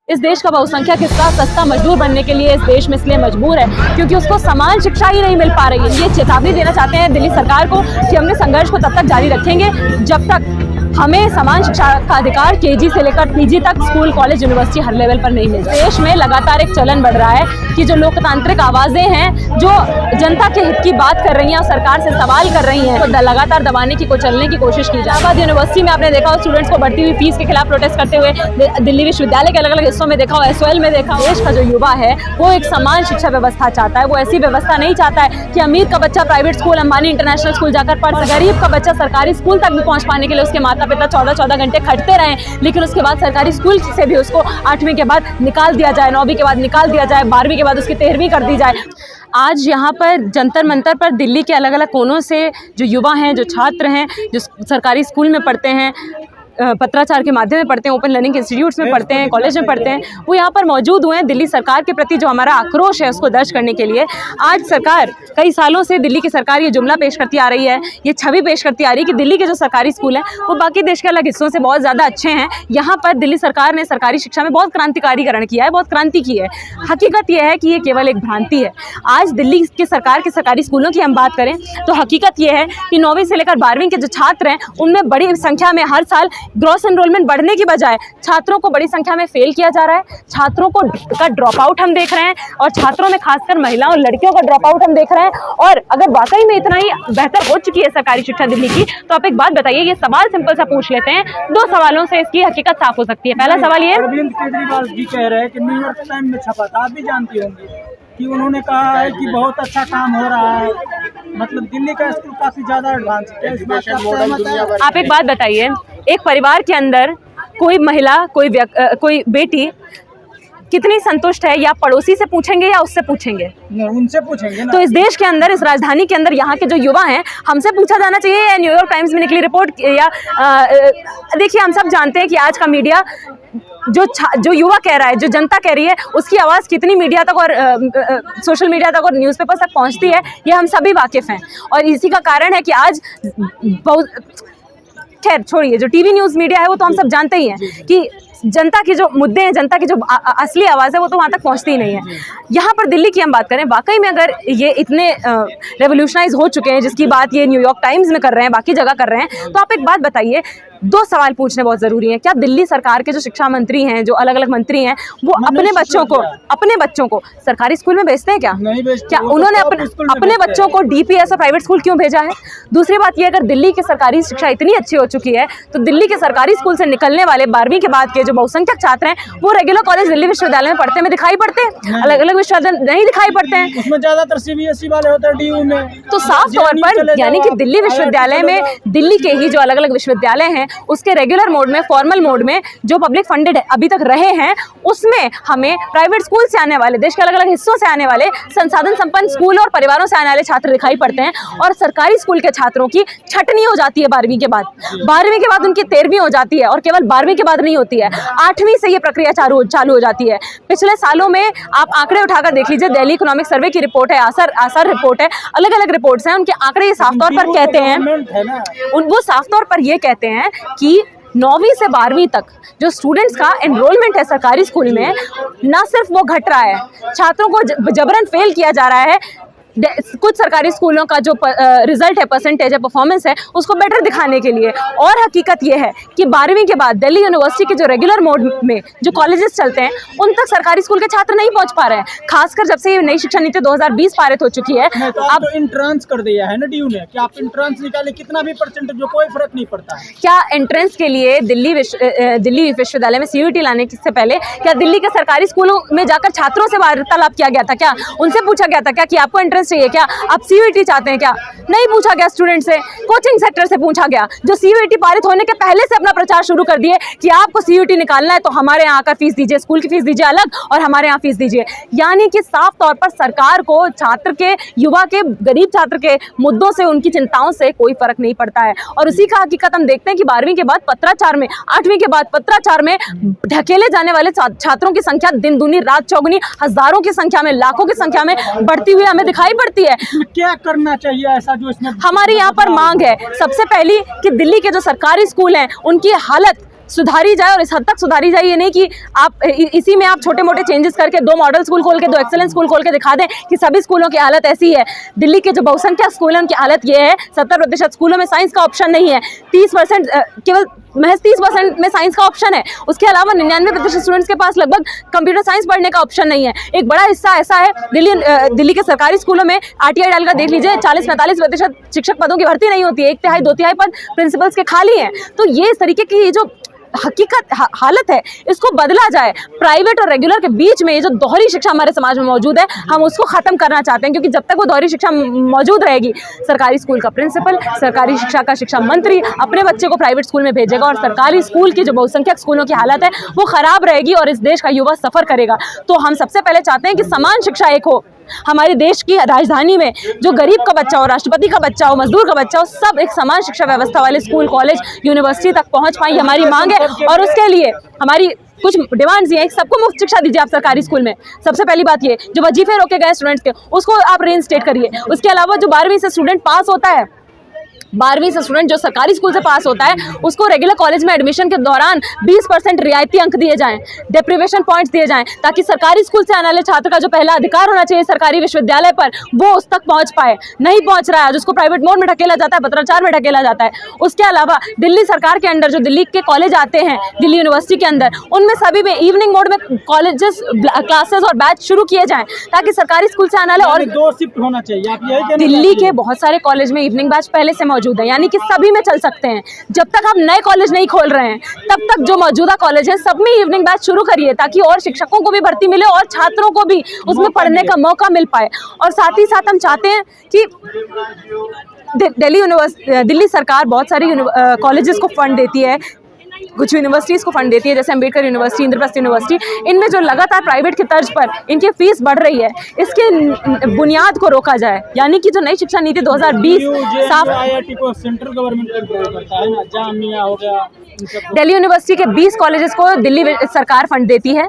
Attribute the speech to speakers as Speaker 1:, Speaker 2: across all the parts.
Speaker 1: इस देश का बहुसंख्यक हिस्सा सस्ता मजदूर बनने के लिए इस देश में इसलिए मजबूर है क्योंकि उसको समान शिक्षा ही नहीं मिल पा रही है। ये चेतावनी देना चाहते हैं दिल्ली सरकार को कि हमने संघर्ष को तब तक जारी रखेंगे जब तक हमें समान शिक्षा का अधिकार केजी से लेकर पीजी तक स्कूल, कॉलेज, यूनिवर्सिटी हर लेवल पर नहीं मिलता। देश में लगातार एक चलन बढ़ रहा है कि जो लोकतांत्रिक आवाजें हैं, जो जनता के हित की बात कर रही हैं और सरकार से सवाल कर रही हैं, तो लगातार दबाने की चलने की कोशिश की जाए। इलाहाबाद यूनिवर्सिटी में आपने देखा हो स्टूडेंट्स को बढ़ती हुई फीस के खिलाफ प्रोटेस्ट करते हुए, दिल्ली विश्वविद्यालय के अलग अलग हिस्सों में देखा हो, SOL में देखा। देश का जो युवा है वो एक समान शिक्षा व्यवस्था चाहता है। वो ऐसी व्यवस्था नहीं चाहता है कि अमीर का बच्चा private school, Ambani international school जाकर पढ़ सके, गरीब का बच्चा सरकारी स्कूल तक भी पहुंच पाने के लिए उसके माता पिता 14-14 घंटे खटते रहे, लेकिन उसके बाद सरकारी स्कूल से भी उसको 8वीं के बाद निकाल दिया जाए, 9वीं के बाद निकाल दिया जाए, 12वीं के बाद उसकी 13वीं कर दी जाए। आज यहाँ पर जंतर मंतर पर दिल्ली के अलग अलग कोनों से जो युवा हैं, जो छात्र हैं, जो सरकारी स्कूल में पढ़ते हैं, पत्राचार के माध्यम में पढ़ते हैं, ओपन लर्निंग इंस्टीट्यूट्स में पढ़ते हैं, कॉलेज में पढ़ते हैं, वो यहाँ पर मौजूद हुए हैं दिल्ली सरकार के प्रति जो हमारा आक्रोश है उसको दर्ज करने के लिए। आज सरकार कई सालों से दिल्ली की सरकार ये जुमला पेश करती आ रही है, ये छवि पेश करती आ रही है कि दिल्ली के जो सरकारी स्कूल हैं वो बाकी देश के अलग हिस्सों से बहुत ज़्यादा अच्छे हैं। यहाँ पर दिल्ली सरकार ने सरकारी शिक्षा में बहुत क्रांतिकारीकरण किया है, बहुत क्रांति की है। हकीकत यह है कि ये केवल एक भ्रांति है। आज दिल्ली की सरकार के सरकारी स्कूलों की हम बात करें तो हकीकत यह है कि 9वीं से लेकर 12वीं के जो छात्र हैं उनमें बड़ी संख्या में हर साल ग्रॉस एनरोलमेंट बढ़ने की बजाय छात्रों को बड़ी संख्या में फेल किया जा रहा है। छात्रों को का ड्रॉप आउट हम देख रहे हैं और छात्रों में खासकर महिलाओं और लड़कियों का ड्रॉप आउट हम देख रहे हैं। और अगर वाकई में इतना ही बेहतर हो चुकी है सरकारी शिक्षा दिल्ली की, तो आप एक बात बताइए, ये सवाल सिंपल सा पूछ लेते हैं, 2 सवालों से इसकी हकीकत साफ हो सकती है। पहला सवाल ये,
Speaker 2: अरविंद केजरीवाल जी कह रहे हैं कि न्यूयॉर्क टाइम्स में छपा था, आप भी जानती होंगी कि उन्होंने कहा है कि बहुत अच्छा काम हो रहा है, मतलब दिल्ली का स्कूल काफी ज्यादा एडवांस है।
Speaker 1: आप एक बात बताइए, एक परिवार के अंदर कोई महिला, कोई बेटी कितनी संतुष्ट है, या पड़ोसी से पूछेंगे या उससे पूछेंगे?
Speaker 2: उनसे पूछेंगे ना।
Speaker 1: तो इस देश के अंदर, इस राजधानी के अंदर यहाँ के जो युवा हैं, हमसे पूछा जाना चाहिए या न्यूयॉर्क टाइम्स में निकली रिपोर्ट, या देखिए हम सब जानते हैं कि आज का मीडिया जो युवा कह रहा है, जो जनता कह रही है, उसकी आवाज़ कितनी मीडिया तक और सोशल मीडिया तक और न्यूज़पेपर तक पहुँचती है, ये हम सभी वाकिफ़ हैं। और इसी का कारण है कि आज बहुत, खैर छोड़िए, जो टीवी न्यूज़ मीडिया है वो तो हम सब जानते ही हैं कि जनता के जो मुद्दे हैं, जनता की जो असली आवाज़ है वो तो वहाँ तक पहुँचती ही नहीं है। यहाँ पर दिल्ली की हम बात करें, वाकई में अगर ये इतने रेवोल्यूशनाइज हो चुके हैं जिसकी बात ये न्यूयॉर्क टाइम्स में कर रहे हैं, बाकी जगह कर रहे हैं, तो आप एक बात बताइए, 2 सवाल पूछने बहुत ज़रूरी हैं। क्या दिल्ली सरकार के जो शिक्षा मंत्री हैं, जो अलग अलग मंत्री हैं, वो अपने बच्चों को सरकारी स्कूल में भेजते हैं? क्या नहीं भेजते? क्या उन्होंने अपने बच्चों को DPS और प्राइवेट स्कूल क्यों भेजा है? दूसरी बात ये, अगर दिल्ली की सरकारी शिक्षा इतनी अच्छी हो चुकी है तो दिल्ली के सरकारी स्कूल से निकलने वाले 12वीं के बाद के जो बहुसंख्यक छात्र हैं वो रेगुलर कॉलेज दिल्ली विश्वविद्यालय में पढ़ते में दिखाई पड़ते हैं, अलग अलग विश्वविद्यालय नहीं दिखाई पड़ते हैं।
Speaker 2: उसमें ज्यादातर CBSE वाले होते हैं, DU में।
Speaker 1: तो साफ तौर पर यानी कि दिल्ली विश्वविद्यालय में, दिल्ली के ही जो अलग अलग विश्वविद्यालय हैं उसके रेगुलर मोड में, फॉर्मल मोड में जो पब्लिक फंडेड अभी तक रहे हैं, उसमें हमें प्राइवेट स्कूल से आने वाले, देश के अलग अलग हिस्सों से आने वाले संसाधन संपन्न स्कूल और परिवारों से आने वाले छात्र दिखाई पड़ते हैं। और सरकारी स्कूल के छात्रों की छटनी हो जाती है 12वीं के बाद, 12वीं के बाद उनकी 13वीं हो जाती है, और केवल 12वीं के बाद नहीं होती है, 8वीं से ये प्रक्रिया चालू हो जाती है। पिछले सालों में आप आंकड़े उठाकर देख लीजिए, दिल्ली इकोनॉमिक सर्वे की रिपोर्ट है, आसर रिपोर्ट है, अलग अलग रिपोर्ट्स हैं, उनके आंकड़े ये साफ तौर पर कहते हैं, वो साफ तौर पर ये कहते हैं कि 9वीं से 12वीं तक जो स्टूडेंट्स का एनरोलमेंट है सरकारी स्कूल में, ना सिर्फ वो घट रहा है, छात्रों को जबरन फेल किया जा रहा है। कुछ सरकारी स्कूलों का जो रिजल्ट है, परसेंटेज है, परफॉर्मेंस है, उसको बेटर दिखाने के लिए। और हकीकत ये है कि 12वीं के बाद दिल्ली यूनिवर्सिटी के जो रेगुलर मोड में जो कॉलेजेस चलते हैं उन तक सरकारी स्कूल के छात्र नहीं पहुंच पा रहे हैं, खासकर जब से ये नई शिक्षा नीति 2020 पारित हो चुकी है।
Speaker 2: तो आप तो एंट्रेंस कर दिया है ना DU ने, कि आप एंट्रेंस निकाले, कितना भी परसेंटेज जो कोई फर्क नहीं पड़ता है।
Speaker 1: क्या एंट्रेंस के लिए दिल्ली विश्वविद्यालय में CUET लाने से पहले क्या दिल्ली के सरकारी स्कूलों में जाकर छात्रों से वार्तालाप किया गया था? क्या उनसे पूछा गया था क्या कि आपको एंट्रेंस चाहिए, क्या आप CUET चाहते हैं? क्या नहीं पूछा गया स्टूडेंट से, कोचिंग सेक्टर से पूछा गया, जो CUET पारित होने के पहले से अपना प्रचार शुरू कर दिए कि आपको CUET निकालना है तो हमारे यहाँ आकर फीस दीजिए, स्कूल की फीस दीजिए अलग और हमारे यहाँ फीस दीजिए। यानी कि साफ तौर पर सरकार को छात्र के, युवा के, गरीब छात्र के मुद्दों से, उनकी चिंताओं से कोई फर्क नहीं पड़ता है। और उसी का हकीकत हम देखते हैं कि 12वीं के बाद पत्राचार में, 8वीं के बाद पत्राचार में ढकेले जाने वाले छात्रों की संख्या दिन दूनी रात चौगुनी, हजारों की संख्या में, लाखों की संख्या में बढ़ती हुई हमें दिखाई पड़ती है।
Speaker 2: क्या करना चाहिए ऐसा जो इसमें?
Speaker 1: हमारी यहाँ पर मांग है सबसे पहली कि दिल्ली के जो सरकारी स्कूल हैं उनकी हालत सुधारी जाए और इस हद तक सुधारी जाए, ये नहीं कि आप इसी में आप छोटे मोटे चेंजेस करके 2 मॉडल स्कूल खोल के 2 एक्सेलेंस स्कूल खोल के दिखा दें कि सभी स्कूलों की हालत ऐसी है। दिल्ली के जो बहुसंख्यक स्कूल हैं उनकी हालत ये है, 70% स्कूलों में साइंस का ऑप्शन नहीं है, 30% केवल महज 30% में साइंस का ऑप्शन है। उसके अलावा 99% स्टूडेंट्स के पास लगभग कंप्यूटर साइंस पढ़ने का ऑप्शन नहीं है। एक बड़ा हिस्सा ऐसा है दिल्ली के सरकारी स्कूलों में RTI डालकर देख लीजिए, 40-45% शिक्षक पदों की भर्ती नहीं होती है, 1/3 2/3 पद प्रिंसिपल्स के खाली हैं। तो ये इस तरीके की जो हकीकत हालत है इसको बदला जाए। प्राइवेट और रेगुलर के बीच में ये जो दोहरी शिक्षा हमारे समाज में मौजूद है, हम उसको खत्म करना चाहते हैं, क्योंकि जब तक वो दोहरी शिक्षा मौजूद रहेगी, सरकारी स्कूल का प्रिंसिपल, सरकारी शिक्षा का शिक्षा मंत्री अपने बच्चे को प्राइवेट स्कूल में भेजेगा और सरकारी स्कूल की जो बहुसंख्यक स्कूलों की हालत है वो खराब रहेगी और इस देश का युवा सफर करेगा। तो हम सबसे पहले चाहते हैं कि समान शिक्षा एक हो। हमारे देश की राजधानी में जो गरीब का बच्चा हो, राष्ट्रपति का बच्चा हो, मजदूर का बच्चा हो, सब एक समान शिक्षा व्यवस्था वाले स्कूल, कॉलेज, यूनिवर्सिटी तक पहुंच पाएं, हमारी मांग है। और उसके लिए हमारी कुछ डिमांड्स ये हैं, सबको मुफ्त शिक्षा दीजिए आप सरकारी स्कूल में। सबसे पहली बात ये, जो वजीफे रोके गए स्टूडेंट्स के उसको आप रेइंस्टेट करिए। उसके अलावा जो 12वीं से स्टूडेंट पास होता है, 12वीं से स्टूडेंट जो सरकारी स्कूल से पास होता है उसको रेगुलर कॉलेज में एडमिशन के दौरान 20% रियायती अंक दिए जाएं, डेप्रिवेशन पॉइंट्स दिए जाएं, ताकि सरकारी स्कूल से आने वाले छात्र का जो पहला अधिकार होना चाहिए सरकारी विश्वविद्यालय पर, वो उस तक पहुंच पाए। नहीं पहुंच रहा है, जिसको प्राइवेट मोड में ढकेला जाता है, पत्राचार में ढकेला जाता है। उसके अलावा दिल्ली सरकार के अंडर जो दिल्ली के कॉलेज आते हैं, दिल्ली यूनिवर्सिटी के अंदर, उनमें सभी में इवनिंग मोड में कॉलेजेस, क्लासेस और बैच शुरू किए जाएं, ताकि सरकारी स्कूल से आने वाले और
Speaker 2: 2 शिफ्ट होना चाहिए। आप यही कहना
Speaker 1: दिल्ली के बहुत सारे कॉलेज में इवनिंग बैच पहले से मौजूद है, यानी कि सभी में चल सकते हैं। जब तक आप नए कॉलेज नहीं खोल रहे हैं तब तक जो मौजूदा कॉलेज है सब में इवनिंग बैच शुरू करिए, ताकि और शिक्षकों को भी भर्ती मिले और छात्रों को भी उसमें पढ़ने का मौका मिल पाए। और साथ ही साथ हम चाहते हैं कि दिल्ली सरकार बहुत सारी कॉलेजेस को फंड देती है, कुछ यूनिवर्सिटीज़ को फंड देती है, जैसे अम्बेडकर यूनिवर्सिटी, इंद्रप्रस्थ यूनिवर्सिटी। इनमें जो लगातार प्राइवेट की तर्ज पर इनकी फीस बढ़ रही है, इसके बुनियाद को रोका जाए। यानी कि जो नई शिक्षा नीति 2020 साफ
Speaker 2: IIT को सेंट्रल गवर्नमेंट कंट्रोल करता है ना, जामिया हो गया,
Speaker 1: दिल्ली यूनिवर्सिटी के 20 कॉलेजेस को दिल्ली सरकार फंड देती है।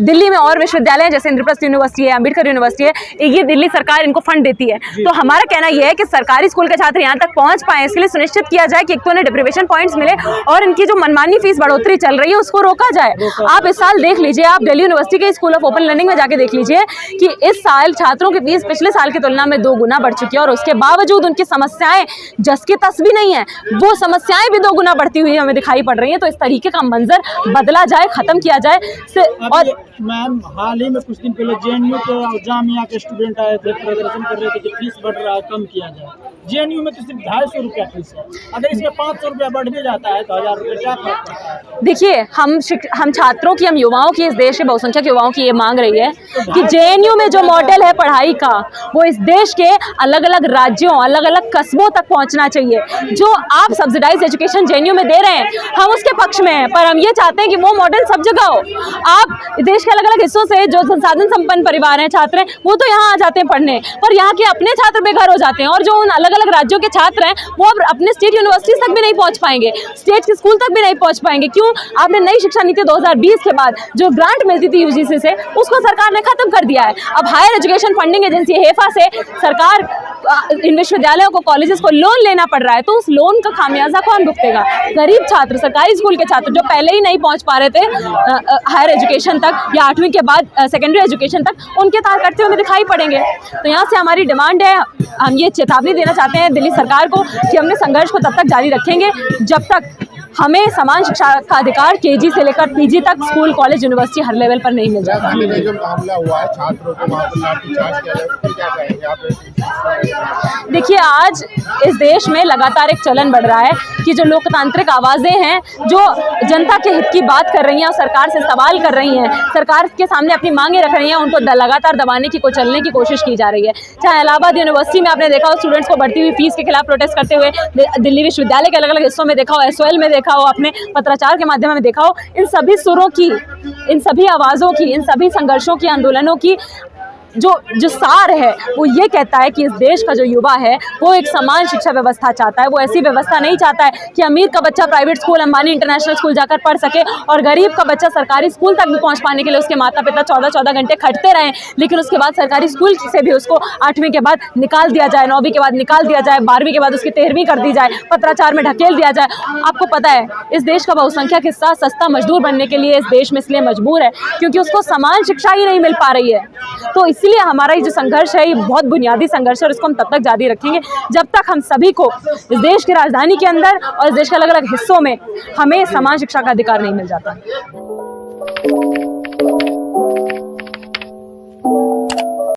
Speaker 1: दिल्ली में और विश्वविद्यालय जैसे इंद्रप्रस्थ यूनिवर्सिटी है, अम्बेडकर यूनिवर्सिटी है, ये दिल्ली सरकार इनको फंड देती है। तो हमारा कहना यह है कि सरकारी स्कूल के छात्र यहाँ तक पहुँच पाए, इसके लिए सुनिश्चित किया जाए कि एक तो उन्हें डिप्रिवेशन पॉइंट्स मिले और इनकी जो मनमानी फीस बढ़ोतरी चल रही है उसको रोका जाए। आप इस साल देख लीजिए, आप दिल्ली यूनिवर्सिटी के स्कूल ऑफ ओपन लर्निंग में जाके देख लीजिए कि इस साल छात्रों की फीस पिछले साल की तुलना में 2 गुना बढ़ चुकी है और उसके बावजूद उनकी समस्याएं जस की तस भी नहीं है, वो समस्याएं भी 2 गुना बढ़ती हुई हमें दिखाई पड़ रही हैं। तो इस तरीके का मंजर बदला जाए, खत्म किया जाए। और
Speaker 2: मैम, हाल ही में कुछ दिन पहले JNU के और जामिया के स्टूडेंट आए थे, प्रदर्शन कर रहे थे कि फीस बढ़ रहा है, कम किया जाए। JNU में तो सिर्फ 250 रुपया फीस है, अगर इसमें 500 रुपया बढ़ भी जाता है तो 1000 रुपये क्या फर्क पड़ता है?
Speaker 1: देखिए, हम छात्रों की, हम युवाओं की, इस देश के बहुसंख्यक युवाओं की ये मांग रही है कि JNU में जो मॉडल है पढ़ाई का, वो इस देश के अलग अलग राज्यों, अलग अलग कस्बों तक पहुंचना चाहिए। जो आप सब्सिडाइज एजुकेशन JNU में दे रहे हैं, हम उसके पक्ष में हैं, पर हम ये चाहते हैं कि वो मॉडल सब जगह हो। आप देश के अलग अलग हिस्सों से जो संसाधन संपन्न परिवार हैं, छात्र हैं, वो तो यहाँ आ जाते हैं पढ़ने, पर यहाँ के अपने छात्र बेघर हो जाते हैं। और जो उन अलग अलग राज्यों के छात्र हैं वो अब अपने स्टेट यूनिवर्सिटीज तक भी नहीं पहुँच पाएंगे, स्टेट के स्कूल तक भी नहीं पहुँच पाएंगे। क्यों? आपने नई शिक्षा नीति 2020 के बाद जो ग्रांट मिलती थी UGC से, उसको सरकार ने खत्म कर दिया है। अब हायर एजुकेशन फंडिंग एजेंसी हेफा से सरकार इन विश्वविद्यालयों को, कॉलेजेस को लोन लेना पड़ रहा है, तो उस लोन का खामियाजा कौन भुगतेगा? गरीब छात्र, सरकारी स्कूल के छात्र जो पहले ही नहीं पहुंच पा रहे थे हायर एजुकेशन तक या 8वीं के बाद सेकेंडरी एजुकेशन तक, उनके तार कटते हुए दिखाई पड़ेंगे। तो यहाँ से हमारी डिमांड है, हम ये चेतावनी देना चाहते हैं दिल्ली सरकार को कि हमने संघर्ष को तब तक जारी रखेंगे जब तक हमें समान शिक्षा का अधिकार KG से लेकर PG तक स्कूल, कॉलेज, यूनिवर्सिटी हर लेवल पर नहीं मिल जाता।
Speaker 3: जो मामला हुआ है छात्रों को वहाँ पर लाठीचार्ज किया जाए, उसको क्या कहेंगे आप?
Speaker 1: देखिए, आज इस देश में लगातार एक चलन बढ़ रहा है कि जो लोकतांत्रिक आवाज़ें हैं, जो जनता के हित की बात कर रही हैं और सरकार से सवाल कर रही हैं, सरकार के सामने अपनी मांगें रख रही हैं, उनको लगातार दबाने की, कुचलने की कोशिश की जा रही है। चाहे इलाहाबाद यूनिवर्सिटी में आपने देखा हो स्टूडेंट्स को बढ़ती हुई फीस के खिलाफ प्रोटेस्ट करते हुए, दिल्ली विश्वविद्यालय के अलग अलग हिस्सों में देखा हो, SOL में देखा हो, आपने पत्राचार के माध्यम में देखा हो। इन सभी सुरों की, इन सभी आवाज़ों की, इन सभी संघर्षों की, आंदोलनों की जो सार है वो ये कहता है कि इस देश का जो युवा है वो एक समान शिक्षा व्यवस्था चाहता है। वो ऐसी व्यवस्था नहीं चाहता है कि अमीर का बच्चा private school, Ambani international school जाकर पढ़ सके और गरीब का बच्चा सरकारी स्कूल तक भी पहुंच पाने के लिए उसके माता पिता 14-14 घंटे खटते रहें, लेकिन उसके बाद सरकारी स्कूल से भी उसको 8वीं के बाद निकाल दिया जाए, 9वीं के बाद निकाल दिया जाए, 12वीं के बाद उसकी 13वीं कर दी जाए, पत्राचार में ढकेल दिया जाए। आपको पता है इस देश का बहुसंख्यक हिस्सा सस्ता मजदूर बनने के लिए इस देश में इसलिए मजबूर है क्योंकि उसको समान शिक्षा ही नहीं मिल पा रही है। तो इसलिए हमारा ये जो संघर्ष है ये बहुत बुनियादी संघर्ष है और इसको हम तब तक जारी रखेंगे जब तक हम सभी को इस देश की राजधानी के अंदर और इस देश के अलग अलग हिस्सों में हमें समान शिक्षा का अधिकार नहीं मिल जाता।